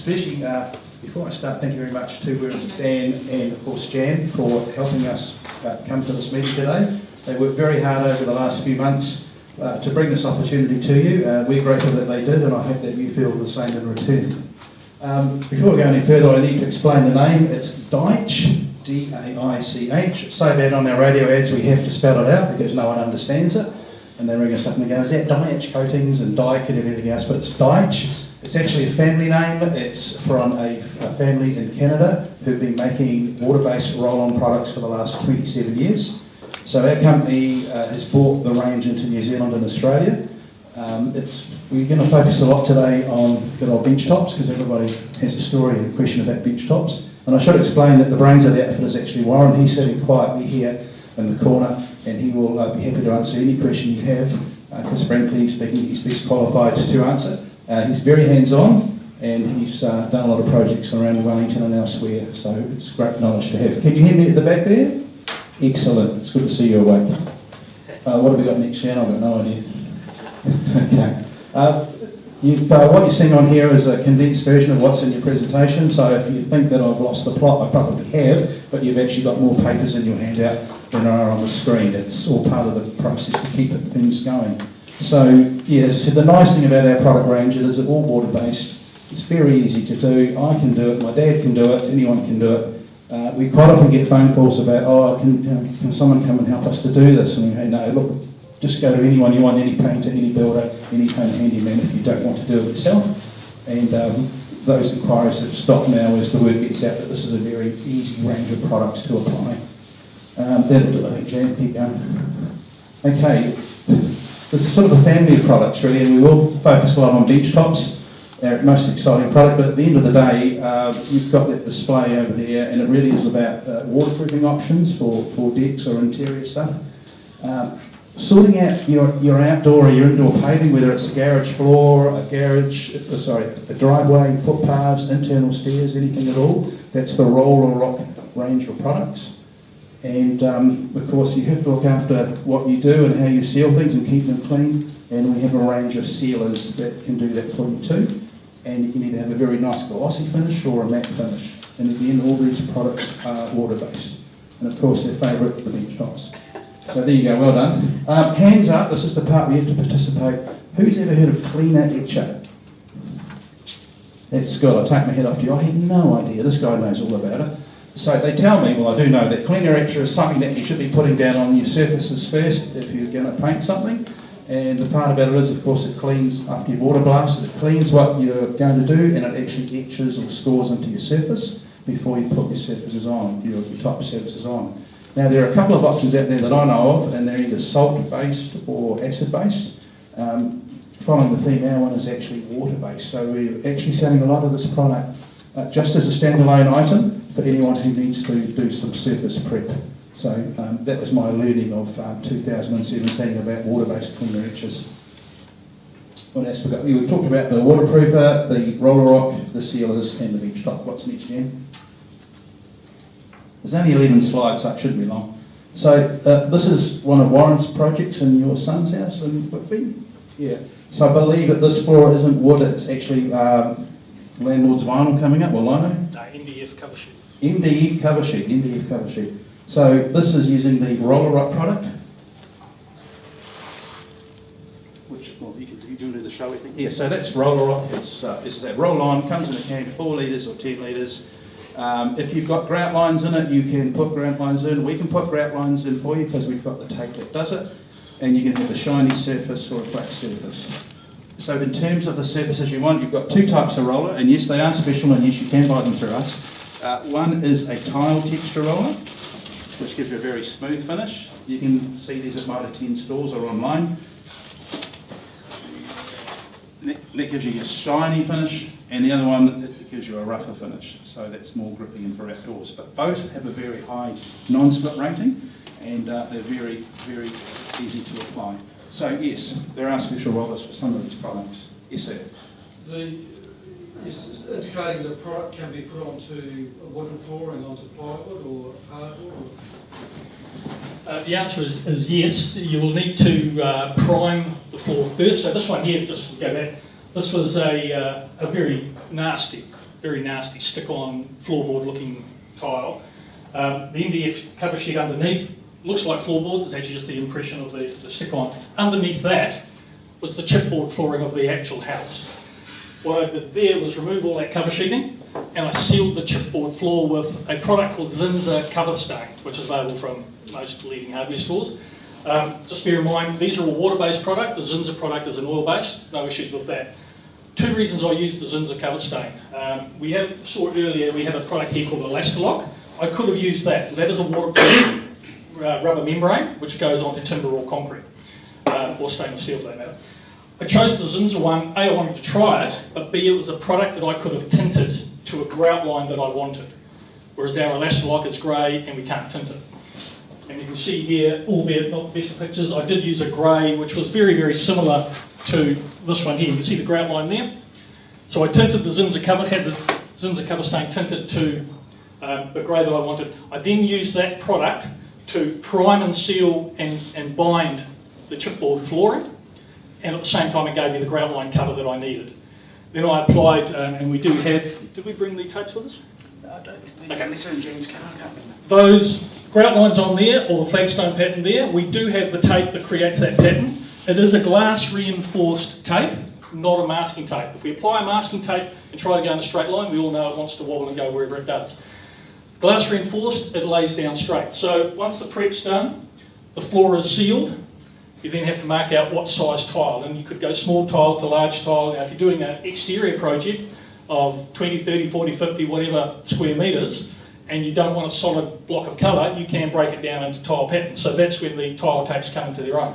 especially before I start, thank you very much to Dan and of course Jan for helping us come to this meeting today. They worked very hard over the last few months to bring this opportunity to you. We're grateful that they did, and I hope that you feel the same in return. Before we go any further, I need to explain the name. It's Daich, D-A-I-C-H. It's so bad on our radio ads we have to spell it out because no one understands it. And they ring us up and they go, is that Daich coatings and Daich and everything else? But it's Daich. It's actually a family name. It's from a family in Canada who've been making water-based roll-on products for the last 27 years. So our company has brought the range into New Zealand and Australia. We're going to focus a lot today on good old bench tops because everybody has a story and a question about bench tops. And I should explain that the brains of the outfit is actually Warren. He's sitting quietly here in the corner and he will be happy to answer any question you have because frankly speaking he's best qualified to answer. He's very hands-on and he's done a lot of projects around Wellington and elsewhere, so it's great knowledge to have. Can you hear me at the back there? Excellent, it's good to see you awake. What have we got next, Jan? I've got no idea. Okay. What you're seeing on here is a condensed version of what's in your presentation, so if you think that I've lost the plot, I probably have, but you've actually got more papers in your handout than are on the screen. It's all part of the process to keep things going. So, yeah, as I said, the nice thing about our product range is it's all water-based. It's very easy to do. I can do it, my dad can do it, anyone can do it. We quite often get phone calls about, can someone come and help us to do this? And we say, no, look, just go to anyone you want, any painter, any builder, any home handyman if you don't want to do it yourself. And those inquiries have stopped now as the word gets out that this is a very easy range of products to apply. That'll do, I think, Jan, keep going. Okay. This is sort of a family of products really, and we will focus a lot on bench tops, our most exciting product, but at the end of the day, you've got that display over there, and it really is about waterproofing options for decks or interior stuff. Sorting out your outdoor or your indoor paving, whether it's a garage floor, a driveway, footpaths, internal stairs, anything at all, that's the Roller Rock range of products. And of course you have to look after what you do and how you seal things and keep them clean, and we have a range of sealers that can do that for you too, and you can either have a very nice glossy finish or a matte finish, and again all these products are water based, and of course their favourite, the bench tops. So there you go, well done. Hands up, this is the part where you have to participate. Who's ever heard of cleaner etcher? That's good, I'll take my head off you. I had no idea, this guy knows all about it. So they tell me, well I do know, that cleaner etcher is something that you should be putting down on your surfaces first if you're going to paint something. And the part about it is, of course, it cleans after you've water blasted, it cleans what you're going to do, and it actually etches or scores into your surface before you put your surfaces on, your top surfaces on. Now there are a couple of options out there that I know of, and they're either salt-based or acid-based. Following the theme, our one is actually water-based, so we're actually selling a lot of this product just as a standalone item for anyone who needs to do some surface prep. So that was my learning of 2017 about water-based cleaner etchers. What else we got? We talked about the waterproofer, the roller rock, the sealers, and the bench top. What's next, Jan? There's only 11 slides, so it shouldn't be long. So this is one of Warren's projects in your son's house in Whitby. Yeah. So I believe that this floor isn't wood, it's actually landlord's vinyl coming up, or lino? No, MDF cover sheet. MDF cover sheet. So this is using the roller rock product, which, well, you can do the show, I think. Yeah, so that's roller rock. It's that roll on, comes in a can, 4 litres or 10 litres. If you've got grout lines in it, you can put grout lines in. We can put grout lines in for you because we've got the tape that does it. And you can have a shiny surface or a flat surface. So in terms of the surfaces you want, you've got 2 types of roller, and yes, they are special, and yes, you can buy them through us. One is a tile texture roller, which gives you a very smooth finish. You can see these at Mitre 10 stores or online. That gives you a shiny finish, and the other one, it gives you a rougher finish. So that's more grippy and for outdoors. But both have a very high non-slip rating, and they're very, very easy to apply. So yes, there are special rollers for some of these products. Yes, sir. Is indicating the product can be put onto wooden flooring, onto plywood or hardwood? The answer is yes. You will need to prime the floor first. So this one here, just to go back, this was a very nasty very nasty stick-on floorboard looking tile. The MDF cover sheet underneath looks like floorboards, it's actually just the impression of the stick-on. Underneath that was the chipboard flooring of the actual house. What I did there was remove all that cover sheeting, and I sealed the chipboard floor with a product called Zinza Cover Stain, which is available from most leading hardware stores. Just bear in mind, these are a water-based product. The Zinza product is an oil-based, no issues with that. Two reasons I use the Zinza Cover Stain. We saw it earlier, we have a product here called Elastalock. I could have used that. That is a waterproof rubber membrane, which goes onto timber or concrete, or stainless steel for that matter. I chose the Zinza one. A, I wanted to try it, but B, it was a product that I could have tinted to a grout line that I wanted. Whereas our Elastalock is grey and we can't tint it. And you can see here, albeit not the best of pictures, I did use a grey which was very, very similar to this one here. You can see the grout line there. So I tinted the Zinza cover, had the Zinza Cover Stain tinted to the grey that I wanted. I then used that product to prime and seal and bind the chipboard flooring. And at the same time it gave me the grout line cover that I needed. Then I applied, and we do have, did we bring the tapes with us? I don't think Okay. Lisa and Jane's car. Those grout lines on there, or the flagstone pattern there, we do have the tape that creates that pattern. It is a glass reinforced tape, not a masking tape. If we apply a masking tape and try to go in a straight line, we all know it wants to wobble and go wherever it does. Glass reinforced, it lays down straight. So once the prep's done, the floor is sealed. You then have to mark out what size tile, and you could go small tile to large tile. Now if you're doing an exterior project of 20, 30, 40, 50, whatever square metres, and you don't want a solid block of colour, you can break it down into tile patterns. So that's when the tile tapes come into their own.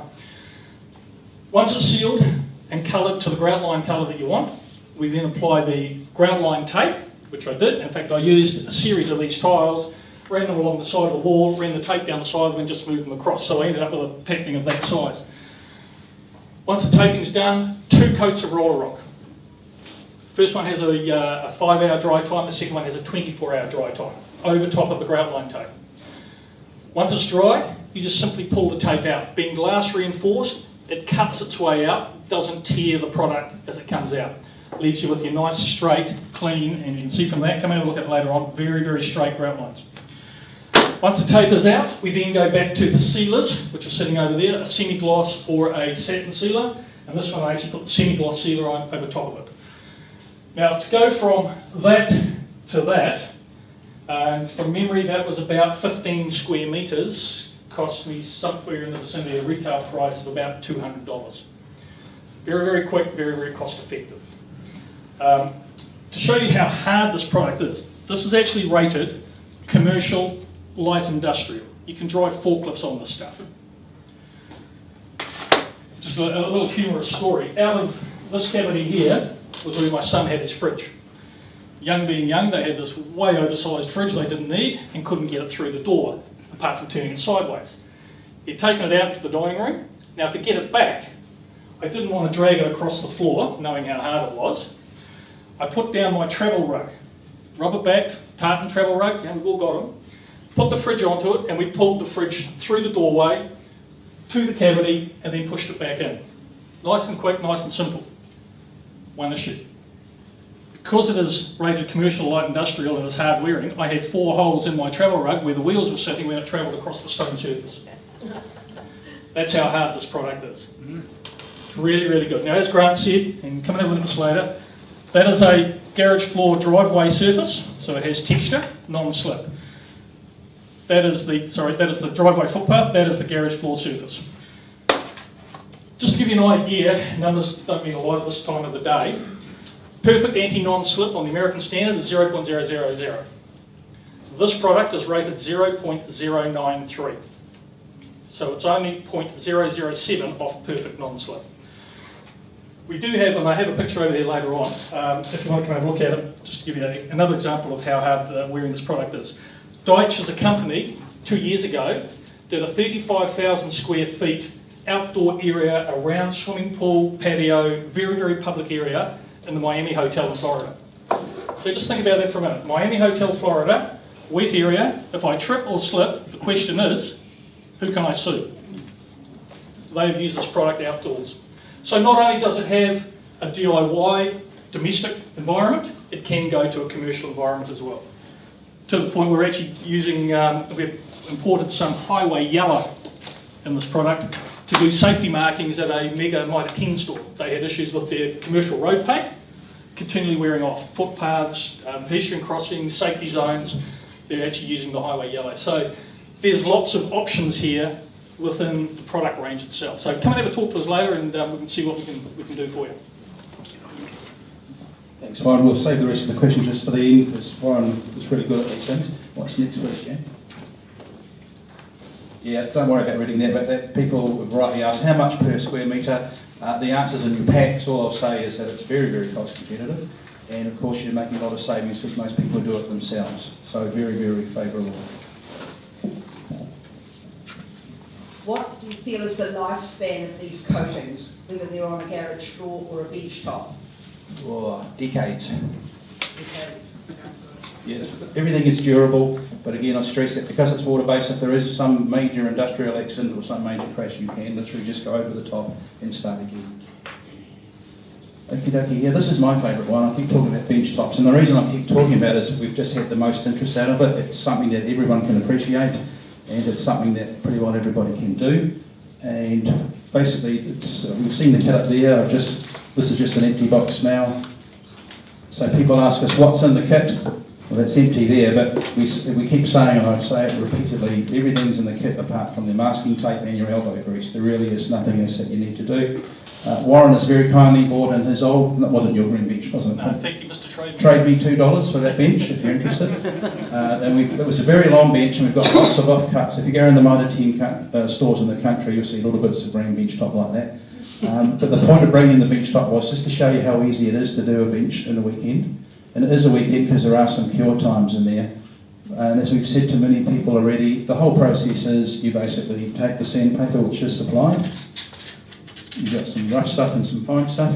Once it's sealed and coloured to the grout line colour that you want, we then apply the grout line tape, which I did. In fact, I used a series of these tiles, ran them along the side of the wall, ran the tape down the side of them and just moved them across. So I ended up with a patterning of that size. Once the taping's done, 2 coats of roller rock. First one has a 5-hour dry time, the second one has a 24-hour dry time, over top of the grout line tape. Once it's dry, you just simply pull the tape out. Being glass reinforced, it cuts its way out, doesn't tear the product as it comes out. Leaves you with your nice, straight, clean, and you can see from that, come out and look at it later on, very, very straight grout lines. Once the tape is out, we then go back to the sealers, which are sitting over there, a semi-gloss or a satin sealer, and this one I actually put the semi-gloss sealer on over top of it. Now to go from that to that, and from memory that was about 15 square metres, cost me somewhere in the vicinity of a retail price of about $200. Very, very quick, very, very cost effective. To show you how hard this product is, this is actually rated commercial, light industrial. You can drive forklifts on this stuff. Just a little humorous story. Out of this cavity here was where my son had his fridge. Young being young, they had this way oversized fridge they didn't need and couldn't get it through the door, apart from turning it sideways. He'd taken it out to the dining room. Now to get it back, I didn't want to drag it across the floor, knowing how hard it was. I put down my travel rug, rubber-backed tartan travel rug, we've all got them. Put the fridge onto it, and we pulled the fridge through the doorway to the cavity and then pushed it back in. Nice and quick, nice and simple. One issue. Because it is rated commercial, light industrial and is hard wearing, I had 4 holes in my travel rug where the wheels were sitting when it travelled across the stone surface. That's how hard this product is. It's really, really good. Now as Grant said, and coming over this later, that is a garage floor driveway surface, so it has texture, non-slip. That is the driveway footpath, that is the garage floor surface. Just to give you an idea, numbers don't mean a lot at this time of the day, perfect anti-non-slip on the American standard is 0.000. This product is rated 0.093. So it's only 0.007 off perfect non-slip. We do have, and I have a picture over there later on, if you want to come and look at it, just to give you another example of how hard wearing this product is. Daich as a company, 2 years ago, did a 35,000 square feet outdoor area around swimming pool, patio, very, very public area in the Miami Hotel in Florida. So just think about that for a minute. Miami Hotel, Florida, wet area. If I trip or slip, the question is, who can I sue? They've used this product outdoors. So not only does it have a DIY domestic environment, it can go to a commercial environment as well. To the point we're actually using, we've imported some highway yellow in this product to do safety markings at a mega Mitre 10 store. They had issues with their commercial road paint, continually wearing off footpaths, pedestrian crossings, safety zones. They're actually using the highway yellow. So there's lots of options here within the product range itself. So come and have a talk to us later, and we can see what we can do for you. Thanks, Warren. We'll save the rest of the questions just for the end, because Warren is really good at these things. What's next question? Yeah, don't worry about reading that, but that people would rightly ask, how much per square metre? The answer's in your packs. All I'll say is that it's very, very cost competitive. And of course, you're making a lot of savings because most people do it themselves. So very, very favourable. What do you feel is the lifespan of these coatings, whether they're on a garage floor or a bench top? Oh, decades. Decades. Yeah, everything is durable, but again, I stress that because it's water-based, if there is some major industrial accident or some major crash, you can literally just go over the top and start again. Okie dokie, yeah, this is my favourite one. I keep talking about bench tops, and the reason I keep talking about it is we've just had the most interest out of it. It's something that everyone can appreciate, and it's something that pretty well everybody can do. And basically, we've seen the kit up there. This is just an empty box now. So people ask us, what's in the kit? Well, that's empty there, but we keep saying, and I say it repeatedly, everything's in the kit apart from the masking tape and your elbow grease. There really is nothing else that you need to do. Warren has very kindly bought in his old, that wasn't your green bench, wasn't it? No, thank you, Mr. Trade. Trade me $2 for that bench if you're interested. It was a very long bench, and we've got lots of offcuts. If you go in the Mitre 10 stores in the country, you'll see little bits of green bench top like that. But the point of bringing the bench top was just to show you how easy it is to do a bench in a weekend. And it is a weekend because there are some cure times in there. And as we've said to many people already, the whole process is you basically take the sandpaper which is supplied. You've got some rough stuff and some fine stuff.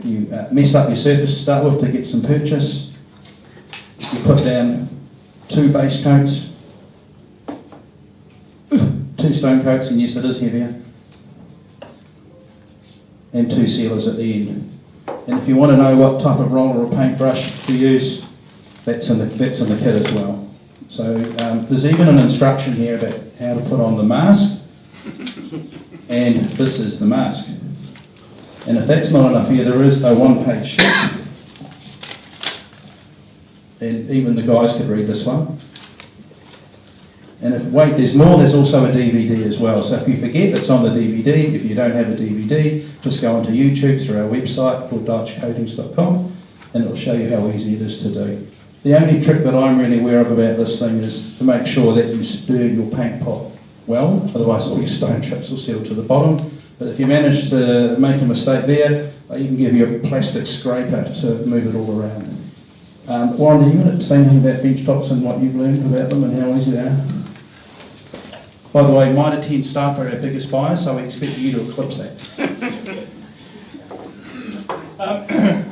You mess up your surface to start with to get some purchase. You put down 2 base coats, 2 stone coats, and yes, it is heavier, and 2 sealers at the end. And if you want to know what type of roller or paintbrush to use, that's in the kit as well. So there's even an instruction here about how to put on the mask, and this is the mask. And if that's not enough here, there is a 1-page sheet, and even the guys could read this one. And if wait, there's more, there's also a DVD as well. So if you forget, it's on the DVD. If you don't have a DVD, just go onto YouTube through our website called daichcoatings.com, and it'll show you how easy it is to do. The only trick that I'm really aware of about this thing is to make sure that you stir your paint pot well, otherwise all your stone chips will settle to the bottom. But if you manage to make a mistake there, you can give you a plastic scraper to move it all around. Warren, do you want to say anything about bench tops and what you've learned about them and how easy they are? By the way, Mitre 10 staff are our biggest buyers, so we expect you to eclipse that.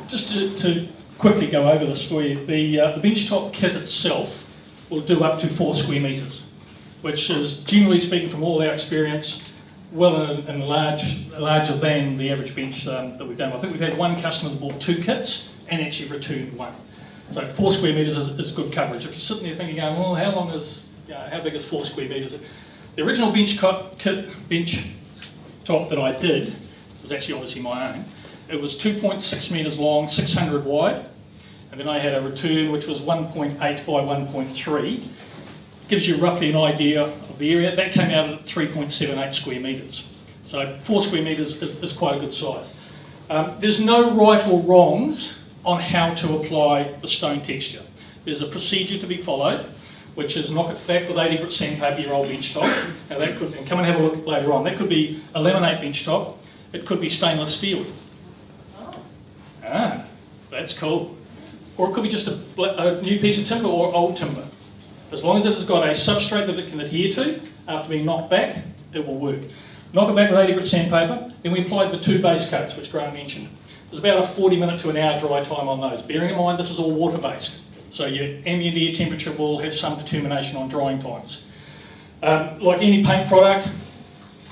Just to quickly go over this for you, the bench top kit itself will do up to 4 square metres, which is, generally speaking, from all our experience, well and larger than the average bench that we've done. I think we've had one customer that bought 2 kits and actually returned 1. So 4 square metres is good coverage. If you're sitting there thinking, well, how big is 4 square metres? The original bench top that I did was actually obviously my own. It was 2.6 metres long, 600 wide, and then I had a return which was 1.8 by 1.3. Gives you roughly an idea of the area. That came out at 3.78 square metres. So 4 square metres is quite a good size. There's no right or wrongs on how to apply the stone texture. There's a procedure to be followed, which is knock it back with 80 grit sandpaper, your old bench top. Now that could, and come and have a look later on, that could be a laminate bench top, it could be stainless steel. Ah, that's cool. Or it could be just a new piece of timber or old timber. As long as it has got a substrate that it can adhere to, after being knocked back, it will work. Knock it back with 80 grit sandpaper, then we applied the 2 base coats, which Graham mentioned. There's about a 40-minute to an hour dry time on those. Bearing in mind this is all water-based. So your ambient air temperature will have some determination on drying times. Like any paint product,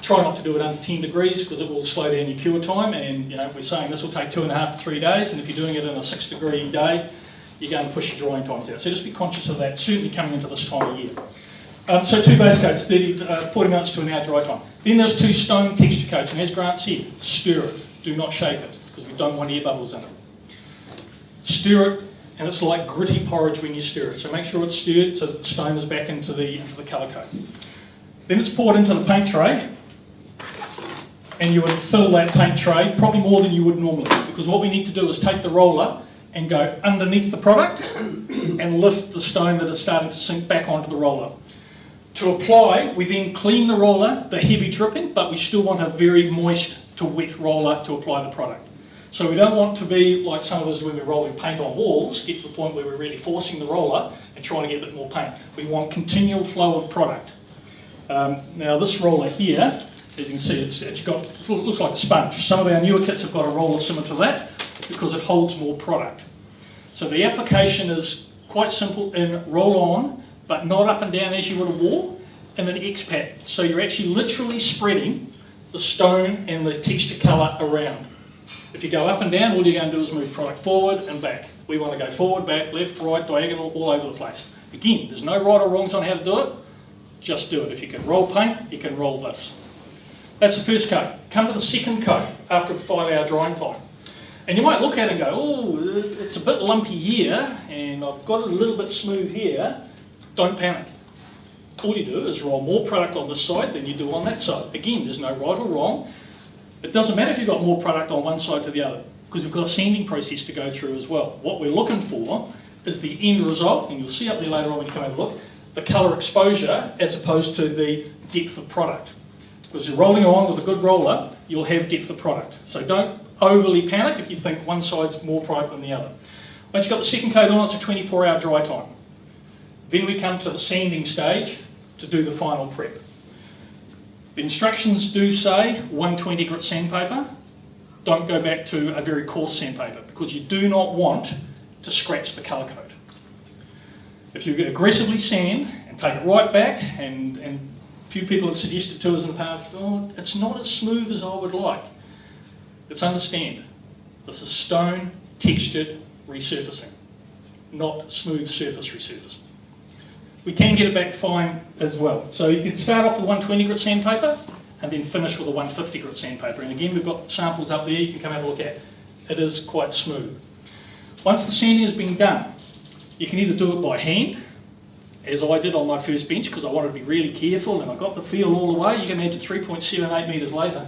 Try not to do it under 10 degrees because it will slow down your cure time, and we're saying this will take 2.5 to 3 days, and if you're doing it in a 6-degree day, you're going to push your drying times out. So just be conscious of that, certainly coming into this time of year. So 2 base coats, 40 minutes to an hour dry time. Then there's 2 stone texture coats, and as Grant said, stir it, do not shake it, because we don't want air bubbles in it. Stir it, and it's like gritty porridge when you stir it, so make sure it's stirred so that the stone is back into the colour coat. Then it's poured into the paint tray, and you would fill that paint tray probably more than you would normally, because what we need to do is take the roller and go underneath the product and lift the stone that is starting to sink back onto the roller. To apply, we then clean the roller, the heavy dripping, but we still want a very moist to wet roller to apply the product. So we don't want to be like some of us when we're rolling paint on walls, get to the point where we're really forcing the roller and trying to get a bit more paint. We want continual flow of product. Now this roller here, as you can see, it looks like a sponge. Some of our newer kits have got a roller similar to that because it holds more product. So the application is quite simple in roll on, but not up and down as you would a wall, and an X-pat. So you're actually literally spreading the stone and the texture colour around. If you go up and down, all you're going to do is move product forward and back. We want to go forward, back, left, right, diagonal, all over the place. Again, there's no right or wrongs on how to do it, just do it. If you can roll paint, you can roll this. That's the first coat. Come to the second coat after a 5-hour drying time. And you might look at it and go, oh, it's a bit lumpy here, and I've got it a little bit smooth here. Don't panic. All you do is roll more product on this side than you do on that side. Again, there's no right or wrong. It doesn't matter if you've got more product on one side to the other, because we've got a sanding process to go through as well. What we're looking for is the end result, and you'll see up there later on when you come and look, the colour exposure as opposed to the depth of product. Because you're rolling on with a good roller, you'll have depth of product. So don't overly panic if you think one side's more product than the other. Once you've got the second coat on, it's a 24-hour dry time. Then we come to the sanding stage to do the final prep. The instructions do say 120 grit sandpaper. Don't go back to a very coarse sandpaper because you do not want to scratch the colour coat. If you aggressively sand and take it right back, and a few people have suggested to us in the past, oh, it's not as smooth as I would like. Let's understand, this is stone textured resurfacing, not smooth surface resurfacing. We can get it back fine as well. So you can start off with 120 grit sandpaper and then finish with a 150 grit sandpaper. And again, we've got samples up there you can come have a look at. It is quite smooth. Once the sanding has been done, you can either do it by hand, as I did on my first bench because I wanted to be really careful and I got the feel all the way. You can imagine 3.78 metres later.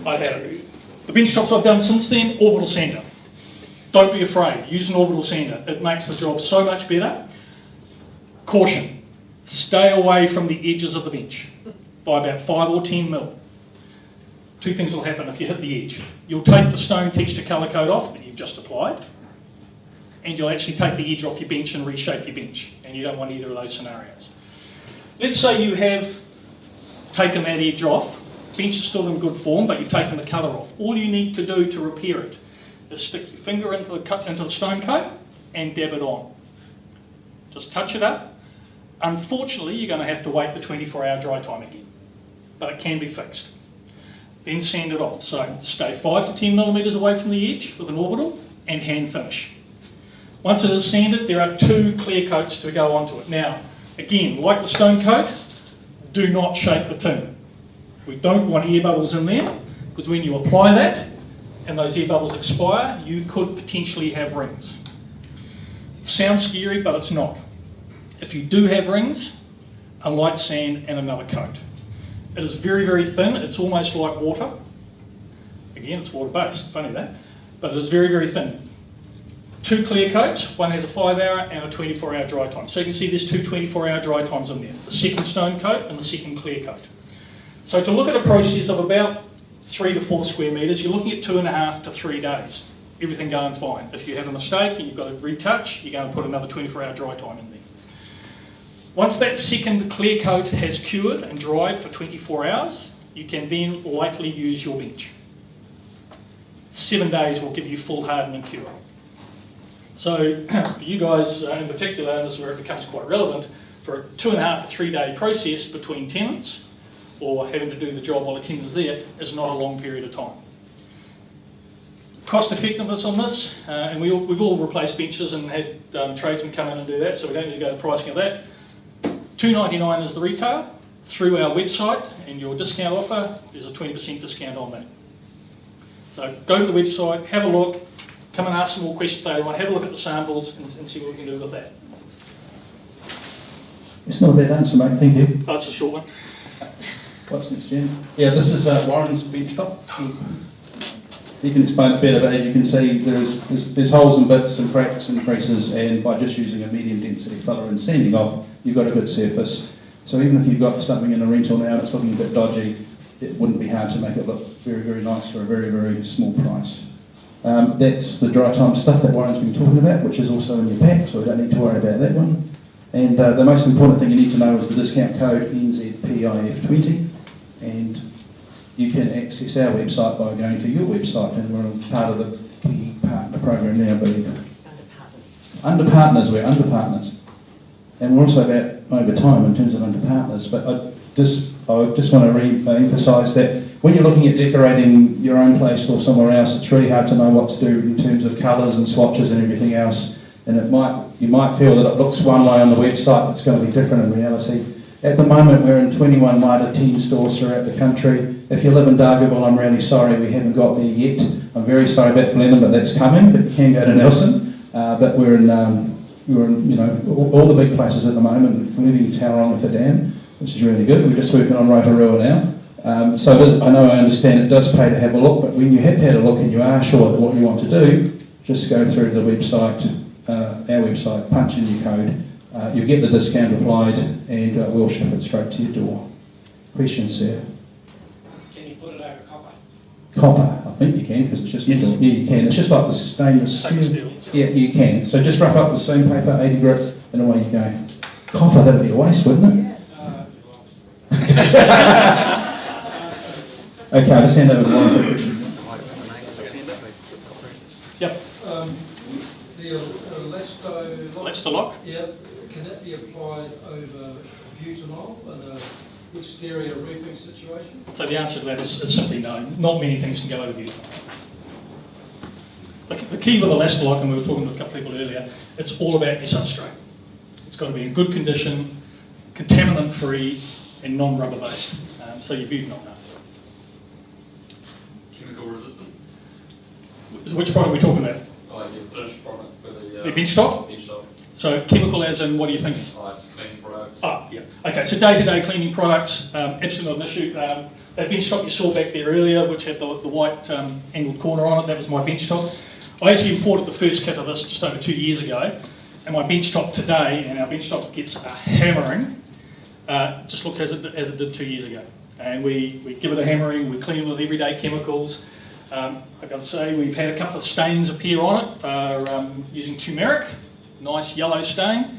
I had it. The bench tops I've done since then, orbital sander. Don't be afraid, use an orbital sander. It makes the job so much better. Caution, stay away from the edges of the bench by about 5 or 10 mil. 2 things will happen if you hit the edge. You'll take the stone texture colour coat off that you've just applied, and you'll actually take the edge off your bench and reshape your bench, and you don't want either of those scenarios. Let's say you have taken that edge off, bench is still in good form, but you've taken the colour off. All you need to do to repair it is stick your finger into the stone coat and dab it on. Just touch it up. Unfortunately, you're going to have to wait the 24-hour dry time again, but it can be fixed. Then sand it off. So stay 5 to 10 millimetres away from the edge with an orbital and hand finish. Once it is sanded, there are 2 clear coats to go onto it. Now, again, like the stone coat, do not shake the tin. We don't want air bubbles in there, because when you apply that and those air bubbles expire, you could potentially have rings. Sounds scary, but it's not. If you do have rings, a light sand and another coat. It is very, very thin. It's almost like water. Again, it's water-based, funny that, but it is very, very thin. 2 clear coats, one has a 5-hour and a 24-hour dry time. So you can see there's 2 24-hour dry times in there, the second stone coat and the second clear coat. So to look at a process of about 3 to 4 square metres, you're looking at 2.5 to 3 days. Everything going fine. If you have a mistake and you've got to retouch, you're going to put another 24-hour dry time in there. Once that second clear coat has cured and dried for 24 hours, you can then lightly use your bench. 7 days will give you full hardening cure. So for you guys in particular, and this is where it becomes quite relevant, for a 2.5 to 3 day process between tenants, or having to do the job while a tender's there is not a long period of time. Cost effectiveness on this, and we've all replaced benches and had tradesmen come in and do that, so we don't need to go to pricing of that. $2.99 is the retail. Through our website and your discount offer, there's a 20% discount on that. So go to the website, have a look, come and ask some more questions later on, have a look at the samples and see what we can do with that. It's not a bad answer, mate. Thank you. That's a short one. What's next, Jen? Yeah, this is Warren's bench top. You can explain it better, but as you can see, there's holes and bits and cracks and creases, and by just using a medium density filler and sanding off, you've got a good surface. So even if you've got something in a rental now that's looking a bit dodgy, it wouldn't be hard to make it look very, very nice for a very, very small price. That's the dry time stuff that Warren's been talking about, which is also in your pack, so we don't need to worry about that one. And the most important thing you need to know is the discount code NZPIF20, and you can access our website by going to your website, and we're part of the key partner program now, I believe. Under partners, we're under partners. And we're also about over time in terms of under partners, but I just want to re-emphasise that when you're looking at decorating your own place or somewhere else, it's really hard to know what to do in terms of colours and swatches and everything else, and you might feel that it looks one way on the website, it's going to be different in reality. At the moment, we're in 21 Mitre 10 stores throughout the country. If you live in Dargaville, I'm really sorry we haven't got there yet. I'm very sorry about Glenham, but that's coming. But you can go to Nelson. But we're in all the big places at the moment, including Tauranga for Dan, which is really good. We're just working on Rotorua now. So I understand it does pay to have a look, but when you have had a look and you are sure that what you want to do, just go through the website, our website, punch in your code. You'll get the discount applied, and we'll ship it straight to your door. Questions, sir? Can you put it over copper? Copper, I think you can, because it's just metal. Yeah, you can. It's just like the stainless steel. Yeah, you can. So just rough up the same paper, 80 grit, and away you go. Copper, that'd be a waste, wouldn't it? Okay, I'll just hand over the line for Richard. Yep. The Leicester lock? Yeah, can that be applied over butanol in an exterior roofing situation? So the answer to that is simply no. Not many things can go over butanol. The key with a Leicester lock, and we were talking to a couple of people earlier, it's all about your substrate. It's got to be in good condition, contaminant-free, and non-rubber based. So your butanol, no. Chemical resistant? Which product are we talking about? Like your finished product for The bench top? Bench top. So chemical as in, what are you thinking? Ice cleaning products. Oh, yeah. Okay, so day-to-day cleaning products, absolutely not an issue. That bench top you saw back there earlier, which had the white angled corner on it, that was my bench top. I actually imported the first kit of this just over 2 years ago, and my bench top today, and our bench top gets a hammering, just looks as it did 2 years ago. And we give it a hammering, we clean it with everyday chemicals. I've got to say, we've had a couple of stains appear on it for using turmeric, nice yellow stain.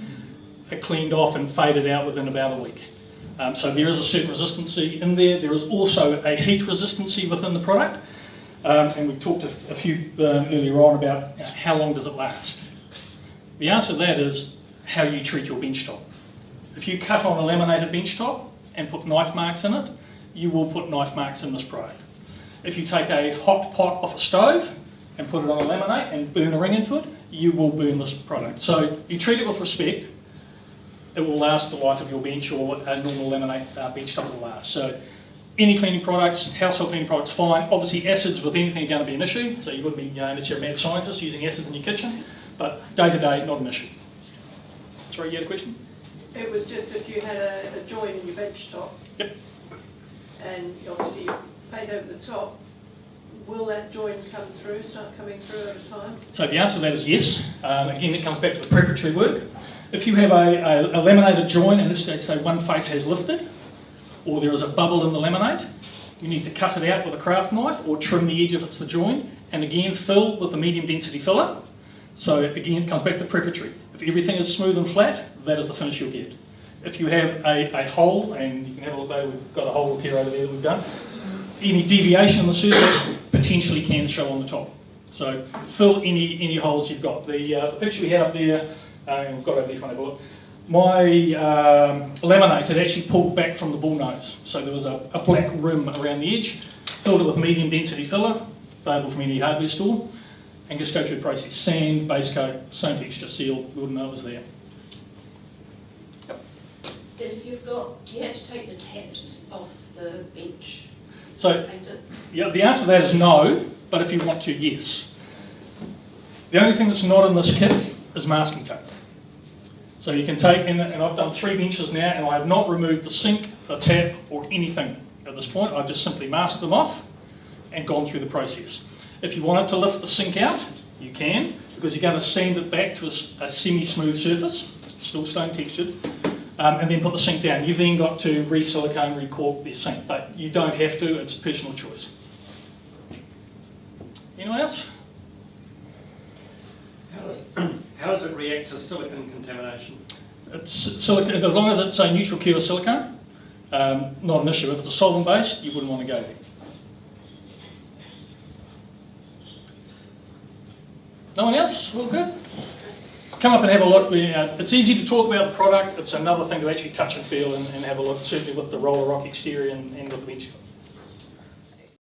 It cleaned off and faded out within about a week. So there is a certain resistancy in there. There is also a heat resistancy within the product. And we've talked a few earlier on about how long does it last. The answer to that is how you treat your bench top. If you cut on a laminated bench top and put knife marks in it, you will put knife marks in this product. If you take a hot pot off a stove and put it on a laminate and burn a ring into it, you will burn this product. So you treat it with respect, it will last the life of your bench, or a normal laminate bench top will last. So any cleaning products, household cleaning products, fine. Obviously acids with anything are going to be an issue, so you wouldn't be, unless you're a mad scientist, using acids in your kitchen, but day to day, not an issue. Sorry, you had a question? It was just if you had a join in your bench top. Yep. And obviously you paint over the top, will that join start coming through over time? So the answer to that is yes. Again, it comes back to the preparatory work. If you have a laminated join, and let's say one face has lifted, or there is a bubble in the laminate, you need to cut it out with a craft knife or trim the edge if it's the join, and again fill with a medium density filler. So again, it comes back to preparatory. If everything is smooth and flat, that is the finish you'll get. If you have a hole, and you can have a look there, we've got a hole repair over there that we've done, any deviation in the surface potentially can show on the top. So fill any holes you've got. The picture we had up there, and we've got over there, kind of look, my laminate had actually pulled back from the bull nose. So there was a black rim around the edge, filled it with medium density filler, available from any hardware store, and just go through the process. Sand, base coat, stone texture, seal, we wouldn't know it was there. If you've got, do you have to take the taps off the bench? So, Paint it? yeah, the answer to that is no, but if you want to, yes. The only thing that's not in this kit is masking tape. So you can take, and I've done 3 benches now, and I have not removed the sink, the tap, or anything at this point. I've just simply masked them off and gone through the process. If you wanted to lift the sink out, you can, because you're going to sand it back to a semi-smooth surface, still stone textured, and then put the sink down. You've then got to re-silicone, re-cork the sink, but you don't have to, it's personal choice. Anyone else? How does it react to silicon contamination? It's silicone, as long as it's a neutral cure silicone, not an issue. If it's a solvent based, you wouldn't want to go there. No one else? All good? Come up and have a look. It's easy to talk about the product. It's another thing to actually touch and feel and have a look, certainly with the roller rock exterior and with the bench.